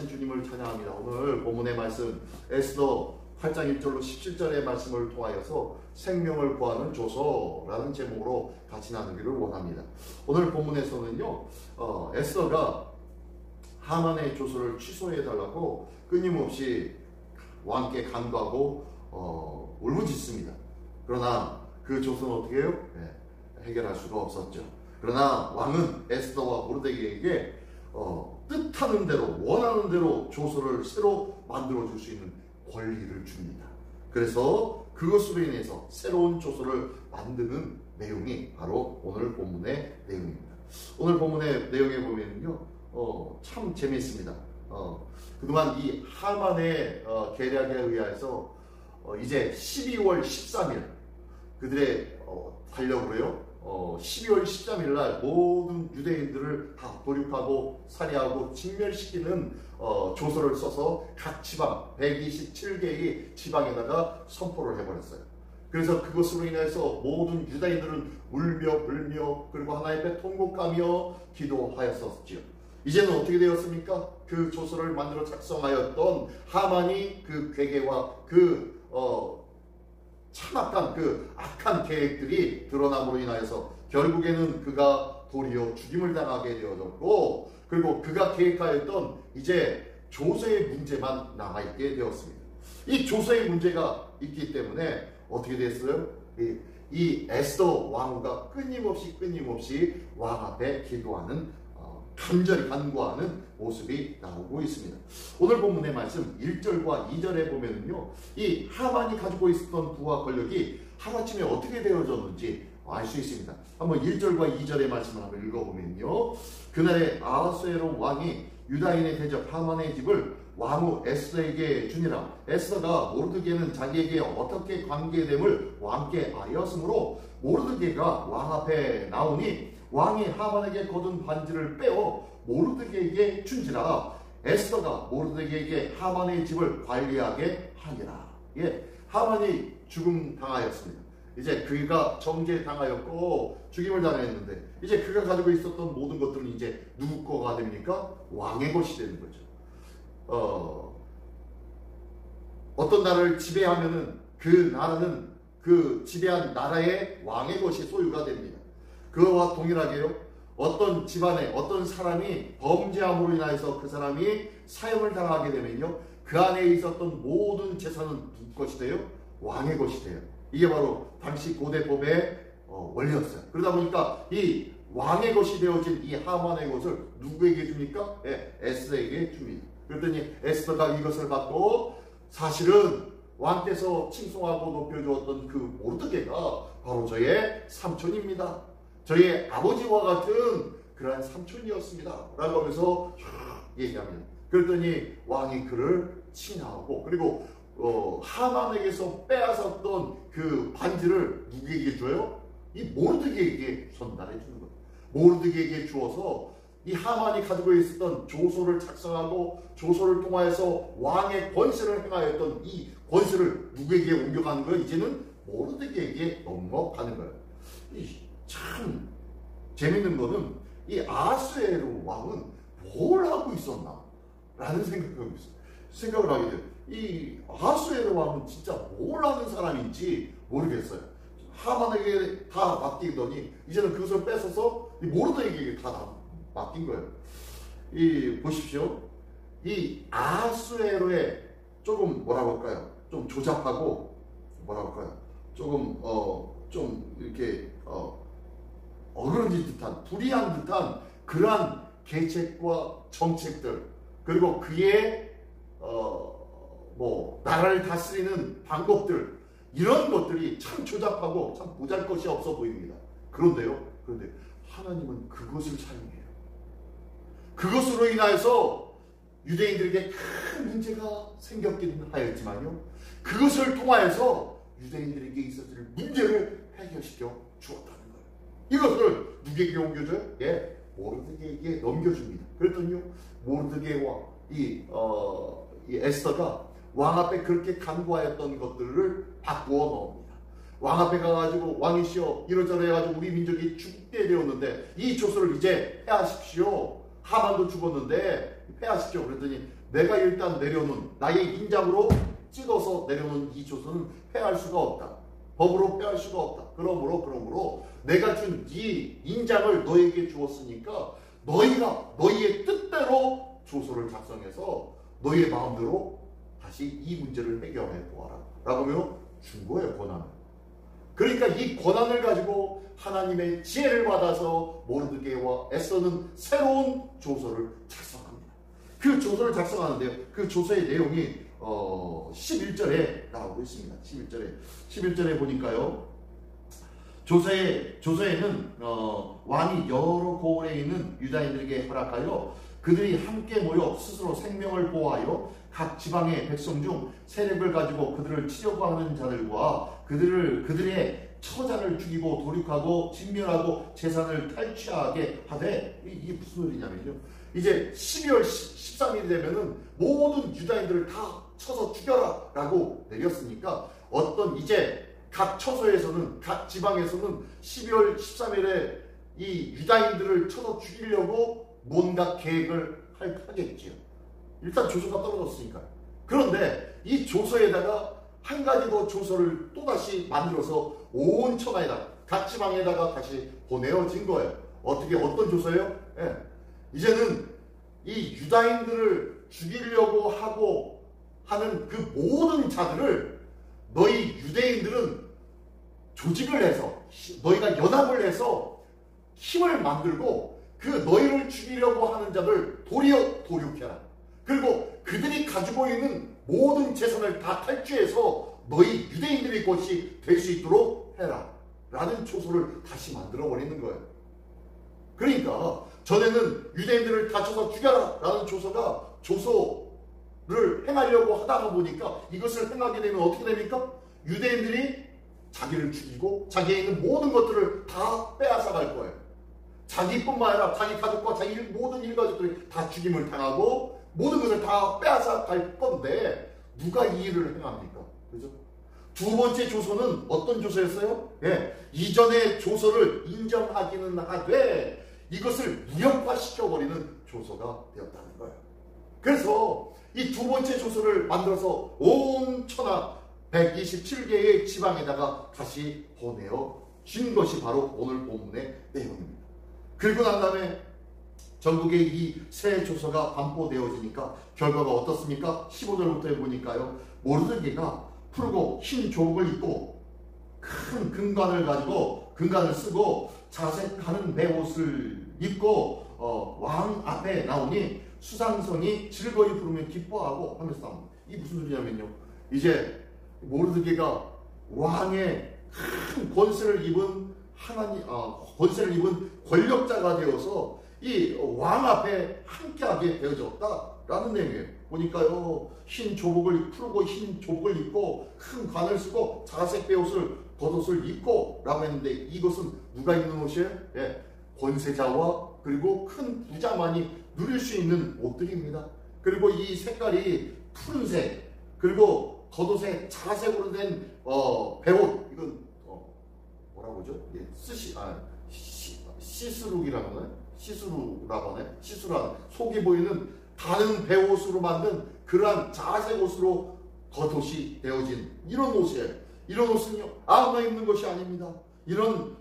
살아계신 주님을 찬양합니다. 오늘 본문의 말씀 에스더 8장 1절로 17절의 말씀을 통하여서 생명을 구하는 조서라는 제목으로 같이 나누기를 원합니다. 오늘 본문에서는요, 에스더가 하만의 조서를 취소해달라고 끊임없이 왕께 간구하고 울부짖습니다. 그러나 그 조서는 어떻게 해요? 해결할 수가 없었죠. 그러나 왕은 에스더와 모르드게에게 뜻하는 대로, 원하는 대로 조서를 새로 만들어줄 수 있는 권리를 줍니다. 그래서 그것으로 인해서 새로운 조서를 만드는 내용이 바로 오늘 본문의 내용입니다. 오늘 본문의 내용에 보면요, 참 재미있습니다. 그동안 이 하만의 계략에 의해서 이제 12월 13일 그들의 달력으로요, 12월 13일 날 모든 유대인들을 다 도륙하고 살해하고 진멸시키는 조서를 써서 각 지방 127개의 지방에다가 선포를 해버렸어요. 그래서 그것으로 인해서 모든 유대인들은 울며 불며 그리고 하나님 앞에 통곡하며 기도하였었지요. 이제는 어떻게 되었습니까? 그 조서를 만들어 작성하였던 하만이 그 괴계와 그 참악한 그 악한 계획들이 드러남으로 인하여서 결국에는 그가 도리어 죽임을 당하게 되어졌고, 그리고 그가 계획하였던 이제 조서의 문제만 남아있게 되었습니다. 이 조서의 문제가 있기 때문에 어떻게 됐어요? 이 에스더 왕후가 끊임없이 왕 앞에 기도하는, 간절히 간구하는 모습이 나오고 있습니다. 오늘 본문의 말씀 1절과 2절에 보면요, 이 하만이 가지고 있었던 부와 권력이 하루아침에 어떻게 되어졌는지 알 수 있습니다. 한번 1절과 2절의 말씀을 한번 읽어보면요, 그날에 아하수에로 왕이 유다인의 대적 하만의 집을 왕후 에스더에게 주니라. 에스더가 모르드게는 자기에게 어떻게 관계됨을 왕께 알렸으므로 모르드게가 왕 앞에 나오니 왕이 하만에게 거둔 반지를 빼어 모르드게에게 준지라. 에스더가 모르드게에게 하만의 집을 관리하게 하니라. 하만이 죽음 당하였습니다. 이제 그가 정죄당하였고 죽임을 당했는데 이제 그가 가지고 있었던 모든 것들은 이제 누구 거가 됩니까? 왕의 것이 되는 거죠. 어떤 나라를 지배하면은 그 나라는 그 지배한 나라의 왕의 것이 소유가 됩니다. 그와 동일하게요, 어떤 집안에 어떤 사람이 범죄함으로 인하여서 그 사람이 사형을 당하게 되면요, 그 안에 있었던 모든 재산은 누구 것이 돼요? 왕의 것이 돼요. 이게 바로 당시 고대법의 원리였어요. 그러다 보니까 이 왕의 것이 되어진 이 하만의 것을 누구에게 줍니까? 에스더에게 줍니다. 그랬더니 에스더가 이것을 받고, 사실은 왕께서 칭송하고 높여주었던 그 모르드게가 바로 저의 삼촌입니다. 저의 아버지와 같은 그러한 삼촌이었습니다 라고 하면서 얘기합니다. 그랬더니 왕이 그를 칭하고, 그리고 하만에게서 빼앗았던 그 반지를 누구에게 줘요? 이 모르드게에게 전달해 주는 거예요. 모르드게에게 주어서 이 하만이 가지고 있었던 조서를 작성하고 조서를 통하여서 왕의 권세를 행하였던 이 권세를 누구에게 옮겨가는 거예요? 이제는 모르드게에게 넘어가는 거예요. 참 재밌는 거는 이 아하수에로 왕은 뭘 하고 있었나 라는 생각을 하게 돼요. 이 아하수에로 왕은 진짜 뭘 하는 사람인지 모르겠어요. 하만에게 다 맡기더니 이제는 그것을 뺏어서 이 모르드게에게 다 맡긴 거예요. 보십시오. 이 아하수에로의 조금 뭐라고 할까요? 좀 조잡하고 뭐라고 할까요? 조금 좀 이렇게 어그러진 듯한, 불이한 듯한 그러한 계책과 정책들, 그리고 그의 나라를 다스리는 방법들, 이런 것들이 참 조잡하고 참 보잘것이 없어 보입니다. 그런데 하나님은 그것을 사용해요. 그것으로 인하여서 유대인들에게 큰 문제가 생겼긴 하였지만요, 그것을 통하여서 유대인들에게 있었을 문제를 해결시켜 주었다는 거예요. 이것을 누구에게 옮겨줘요? 모르드게에게 넘겨줍니다. 그랬더니요, 모르드게와 이 에스더가 왕 앞에 그렇게 간구하였던 것들을 바꾸어 넣습니다. 왕 앞에 가가지고, 왕이시여 이러저러 해가지고 우리 민족이 죽게 되었는데 이 조서를 이제 폐하십시오. 하만도 죽었는데 폐하십시오. 그랬더니 내가 일단 내려놓은 나의 인장으로 찍어서 내려놓은 이 조서는 패할 수가 없다. 법으로 패할 수가 없다. 그러므로 내가 준 이 인장을 너에게 주었으니까 너희가 너희의 뜻대로 조서를 작성해서 너희의 마음대로 다시 이 문제를 해결해 보아라. 라고 하면 준 거예요, 권한을. 그러니까 이 권한을 가지고 하나님의 지혜를 받아서 모르드게와 에스더는 새로운 조서를 작성합니다. 그 조서를 작성하는데요. 그 조서의 내용이 11절에 나오고 있습니다. 11절에 보니까요. 조서에는 왕이 여러 고을에 있는 유다인들에게 허락하여 그들이 함께 모여 스스로 생명을 보호하여 각 지방의 백성 중 세력을 가지고 그들을 치려고 하는 자들과 그들의 처자를 죽이고 도륙하고 진멸하고 재산을 탈취하게 하되, 이게 무슨 소리냐면요, 이제 12월 13일이 되면은 모든 유다인들을 다 쳐서 죽여라 라고 내렸으니까 어떤 이제 각 처소에서는 각 지방에서는 12월 13일에 이 유다인들을 쳐서 죽이려고 뭔가 계획을 하겠지요. 일단 조서가 떨어졌으니까. 그런데 이 조서에다가 한 가지 더 조서를 또다시 만들어서 온 천하에다가 각 지방에다가 다시 보내어진 거예요. 어떤 조서예요? 예. 이제는 이 유다인들을 죽이려고 하고 하는 그 모든 자들을 너희 유대인들은 조직을 해서 너희가 연합을 해서 힘을 만들고 그 너희를 죽이려고 하는 자들 도리어 도륙해라. 그리고 그들이 가지고 있는 모든 재산을 다 탈취해서 너희 유대인들의 것이 될 수 있도록 해라. 라는 조서를 다시 만들어 버리는 거예요. 그러니까 전에는 유대인들을 다 쳐서 죽여라 라는 조서를 행하려고 하다가 보니까 이것을 행하게 되면 어떻게 됩니까? 유대인들이 자기를 죽이고 자기에 있는 모든 것들을 다 빼앗아 갈 거예요. 자기뿐만 아니라 자기 가족과 자기 모든 일가족들이 다 죽임을 당하고 모든 것을 다 빼앗아 갈 건데 누가 이 일을 행합니까? 그죠? 두 번째 조서는 어떤 조서였어요? 예, 이전의 조서를 인정하기는 하되 이것을 무력화시켜버리는 조서가 되었다는 거예요. 그래서 이 두 번째 조서를 만들어서 온 천하 127개의 지방에다가 다시 보내어 준 것이 바로 오늘 본문의 내용입니다. 그리고 난 다음에 전국에 이 새 조서가 반포되어지니까 결과가 어떻습니까? 15절부터 보니까요. 모르드게가 푸르고 흰 조복을 입고 큰 금관을 쓰고 자색하는 베옷을 입고 왕 앞에 나오니 수상성이 즐거이 부르며 기뻐하고 하면서 나옵니다. 이게 무슨 소리냐면요. 이제 모르드게가 왕의 큰 권세를 입은 권세를 입은 권력자가 되어서 이 왕 앞에 함께하게 되어졌다라는 내용이에요. 보니까요, 푸르고 흰 조복을 입고 큰 관을 쓰고 자색 베옷을 겉옷을 입고 라고 했는데 이것은 누가 입는 옷이에요? 예, 권세자와 그리고 큰 부자만이 누릴 수 있는 옷들입니다. 그리고 이 색깔이 푸른색, 그리고 겉옷에 자색으로 된 베옷, 이건 뭐라고 하죠? 예, 시스루라고 하네. 속이 보이는 다른 베옷으로 만든 그러한 자색 옷으로 겉옷이 되어진 이런 옷이에요. 이런 옷은요, 아무나 입는 것이 아닙니다. 이런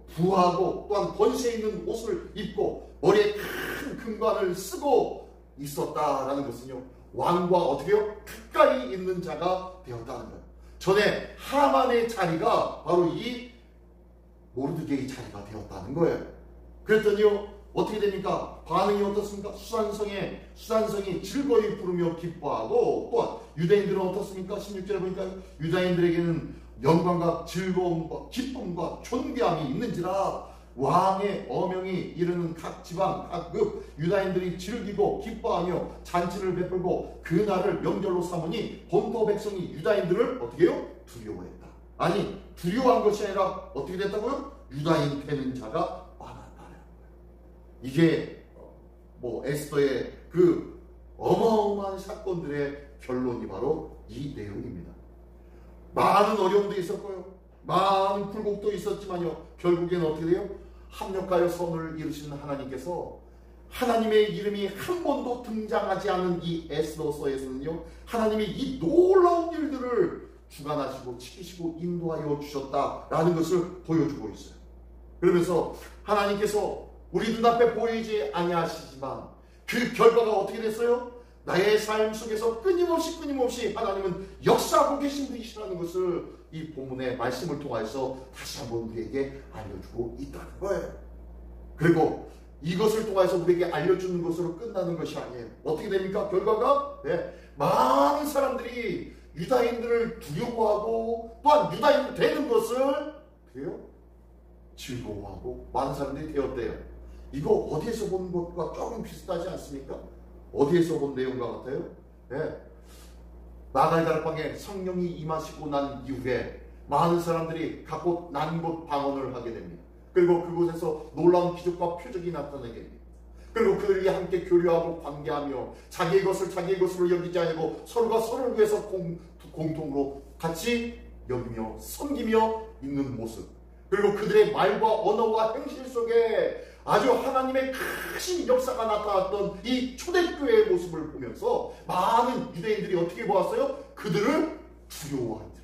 부하고 또한 권세 있는 옷을 입고 머리에 큰 금관을 쓰고 있었다라는 것은요, 왕과 어떻게요? 가까이 있는 자가 되었다는 거예요. 전에 하만의 자리가 바로 이 모르드게의 자리가 되었다는 거예요. 그랬더니요, 어떻게 됩니까? 반응이 어떻습니까? 수산성이 즐거이 부르며 기뻐하고, 또한 유대인들은 어떻습니까? 16절에 보니까 유다인들에게는 영광과 즐거움과 기쁨과 존귀함이 있는지라 왕의 어명이 이르는 각 지방 각급 유다인들이 즐기고 기뻐하며 잔치를 베풀고 그 날을 명절로 삼으니 본토 백성이 유다인들을 어떻게 해요? 두려워했다. 아니, 두려워한 것이 아니라 어떻게 됐다고요? 유다인 되는 자가 많았다는 거예요. 이게 에스더의 그 어마어마한 사건들의 결론이 바로 이 내용입니다. 많은 어려움도 있었고요, 많은 굴곡도 있었지만요, 결국에는 어떻게 돼요? 합력하여 선을 이루시는 하나님께서 하나님의 이름이 한 번도 등장하지 않은 이 에스더서에서는요, 하나님이 이 놀라운 일들을 주관하시고 지키시고 인도하여 주셨다라는 것을 보여주고 있어요. 그러면서 하나님께서 우리 눈앞에 보이지 아니하시지만 그 결과가 어떻게 됐어요? 나의 삶 속에서 끊임없이 하나님은 역사하고 계신 분이시라는 것을 이 본문의 말씀을 통해서 다시 한번 우리에게 알려주고 있다는 거예요. 그리고 이것을 통해서 우리에게 알려주는 것으로 끝나는 것이 아니에요. 어떻게 됩니까? 결과가 많은 사람들이 유다인들을 두려워하고 또한 유다인 되는 것을 즐거워하고 많은 사람들이 되었대요. 이거 어디에서 본 것과 조금 비슷하지 않습니까? 어디에서 본 내용과 같아요? 나갈다락방에 성령이 임하시고 난 이후에 많은 사람들이 각곳 난곳 방언을 하게 됩니다. 그리고 그곳에서 놀라운 기적과 표적이 나타나게 됩니다. 그리고 그들이 함께 교류하고 관계하며 자기의 것을 자기의 것으로 여기지 않고 서로가 서로를 위해서 공통으로 같이 여기며 섬기며 있는 모습, 그리고 그들의 말과 언어와 행실 속에 아주 하나님의 크신 역사가 나타났던 이 초대교회의 모습을 보면서 많은 유대인들이 어떻게 보았어요? 그들을 두려워하더라.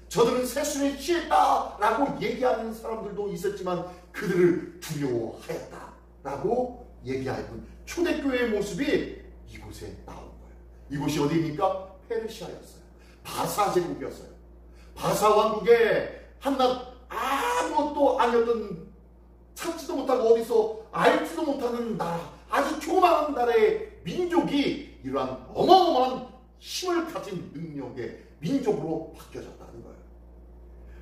저들은 세술에 취했다라고 얘기하는 사람들도 있었지만 그들을 두려워하였다라고 얘기하는 초대교회의 모습이 이곳에 나온 거예요. 이곳이 어디입니까? 페르시아였어요. 바사 제국이었어요. 바사 왕국의 한낱 아무것도 아니었던, 찾지도 못하고 어디서 알지도 못하는 나라, 아주 조그마한 나라의 민족이 이러한 어마어마한 힘을 가진 능력의 민족으로 바뀌어졌다는 거예요.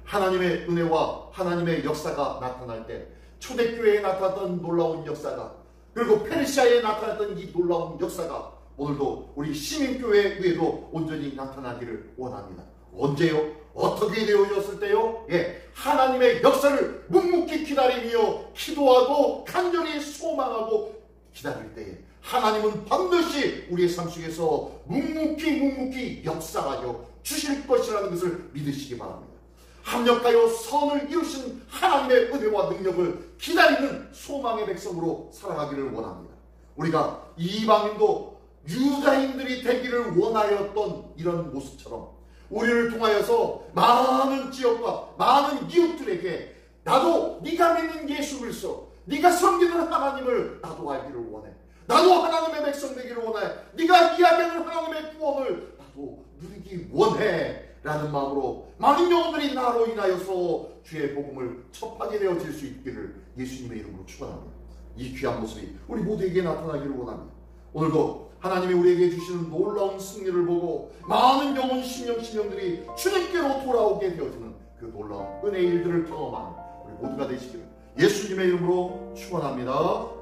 하나님의 은혜와 하나님의 역사가 나타날 때 초대교회에 나타났던 놀라운 역사가, 그리고 페르시아에 나타났던 이 놀라운 역사가 오늘도 우리 시민교회 위에도 온전히 나타나기를 원합니다. 언제요? 어떻게 되어졌을 때요? 하나님의 역사를 묵묵히 기다리며 기도하고 간절히 소망하고 기다릴 때에 하나님은 반드시 우리의 삶 속에서 묵묵히 역사하여 주실 것이라는 것을 믿으시기 바랍니다. 합력하여 선을 이루신 하나님의 은혜와 능력을 기다리는 소망의 백성으로 살아가기를 원합니다. 우리가 이방인도 유다인들이 되기를 원하였던 이런 모습처럼 우리를 통하여서 많은 지역과 많은 이웃들에게 나도 네가 믿는 예수 그리스도, 네가 섬기는 하나님을 나도 알기를 원해, 나도 하나님의 백성 되기를 원해, 네가 이야기하는 하나님의 구원을 나도 누리기 원해 라는 마음으로 많은 영혼들이 나로 인하여서 주의 복음을 접하게 되어질 수 있기를 예수님의 이름으로 축원합니다. 이 귀한 모습이 우리 모두에게 나타나기를 원합니다. 오늘도 하나님이 우리에게 주시는 놀라운 승리를 보고 많은 영혼 심령들이 주님께로 돌아오게 되어지는 그 놀라운 은혜의 일들을 경험하는 우리 모두가 되시기를 예수님의 이름으로 축원합니다.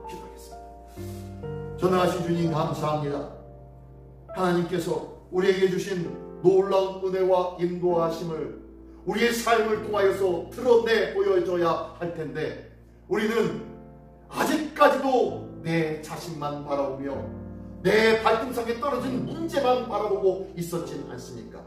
기도하겠습니다. 전능하신 주님 감사합니다. 하나님께서 우리에게 주신 놀라운 은혜와 인도하심을 우리의 삶을 통하여서 드러내 보여줘야 할 텐데 우리는 아직까지도 내 자신만 바라보며 내 발등상에 떨어진 문제만 바라보고 있었진 않습니까?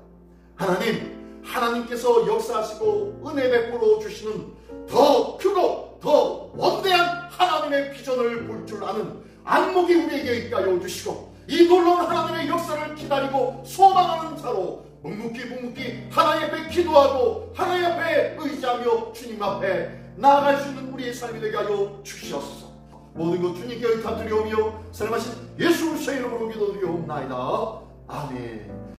하나님께서 역사하시고 은혜 베풀어 주시는 더 크고 더 원대한 하나님의 비전을 볼 줄 아는 안목이 우리에게 있게 하여 주시고 이 놀라운 하나님의 역사를 기다리고 소망하는 자로 묵묵히 하나님 앞에 기도하고 하나님 앞에 의지하며 주님 앞에 나아갈 수 있는 우리의 삶이 되게 하여 주시옵소서. 모든 것 주님께 의탁드리오며 사랑하신 예수 그리스도의 이름으로 기도드리옵나이다. 아멘.